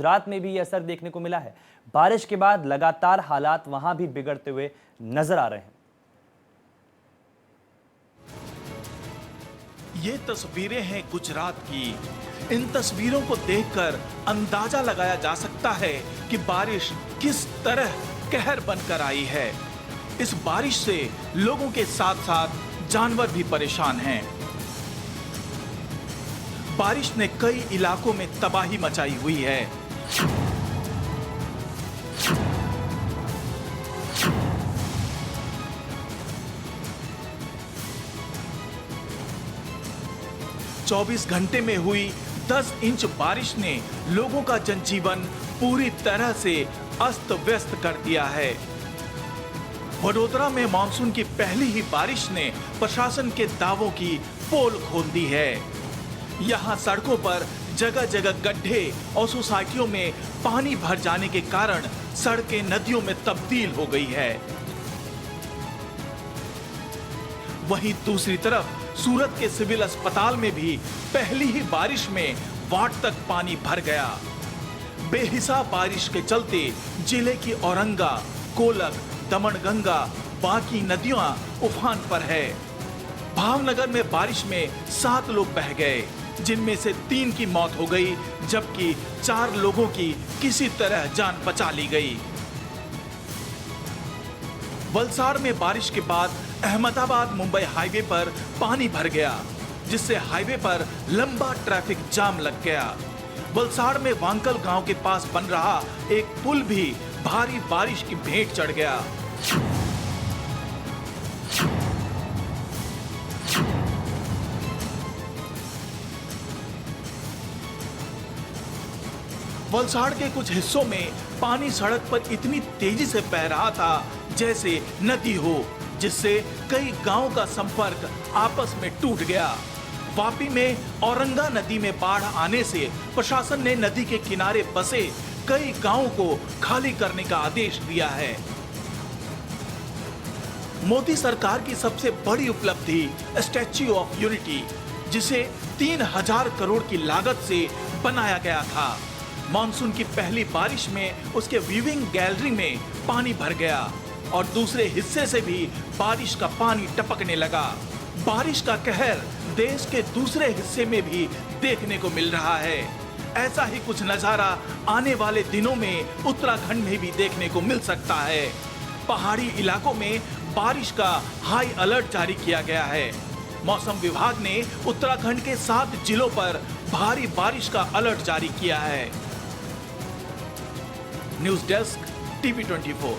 गुजरात में भी ये असर देखने को मिला है। बारिश के बाद लगातार हालात वहां भी बिगड़ते हुए नजर आ रहे हैं। ये तस्वीरें हैं गुजरात की। इन तस्वीरों को देखकर अंदाजा लगाया जा सकता है कि बारिश किस तरह कहर बनकर आई है। इस बारिश से लोगों के साथ साथ जानवर भी परेशान हैं। बारिश ने कई इलाकों में तबाही मचाई हुई है। चौबीस घंटे में हुई 10 इंच बारिश ने लोगों का जनजीवन पूरी तरह से अस्त व्यस्त कर दिया है। वडोदरा में मानसून की पहली ही बारिश ने प्रशासन के दावों की पोल खोल दी है। यहाँ सड़कों पर जगह जगह गड्ढे और सोसाइटियों में पानी भर जाने के कारण सड़कें नदियों में तब्दील हो गई है। वहीं दूसरी तरफ सूरत के सिविल अस्पताल में भी पहली ही बारिश में वाट तक पानी भर गया। बेहिसाब बारिश के चलते जिले की औरंगा, कोलक, दमनगंगा, बाकी नदियां उफान पर है। भावनगर में बारिश में 7 लोग बह गए, जिनमें से 3 की मौत हो गई, जबकि 4 लोगों की किसी तरह जान बचा ली गई। वलसाड़ में बारिश के बाद अहमदाबाद मुंबई हाईवे पर पानी भर गया, जिससे हाईवे पर लंबा ट्रैफिक जाम लग गया। वलसाड़ में वांकल गांव के पास बन रहा एक पुल भी भारी बारिश की भेंट चढ़ गया। वलसाड़ के कुछ हिस्सों में पानी सड़क पर इतनी तेजी से बह रहा था जैसे नदी हो, जिससे कई गांवों का संपर्क आपस में टूट गया। वापी में औरंगा नदी में बाढ़ आने से प्रशासन ने नदी के किनारे बसे कई गांवों को खाली करने का आदेश दिया है। मोदी सरकार की सबसे बड़ी उपलब्धि स्टैच्यू ऑफ यूनिटी, जिसे 3000 करोड़ की लागत से बनाया गया था। मानसून की पहली बारिश में उसके व्यूइंग गैलरी में पानी भर गया और दूसरे हिस्से से भी बारिश का पानी टपकने लगा। बारिश का कहर देश के दूसरे हिस्से में भी देखने को मिल रहा है। ऐसा ही कुछ नजारा आने वाले दिनों में उत्तराखंड में भी देखने को मिल सकता है। पहाड़ी इलाकों में बारिश का हाई अलर्ट जारी किया गया है। मौसम विभाग ने उत्तराखंड के 7 जिलों पर भारी बारिश का अलर्ट जारी किया है। News desk, TV 24।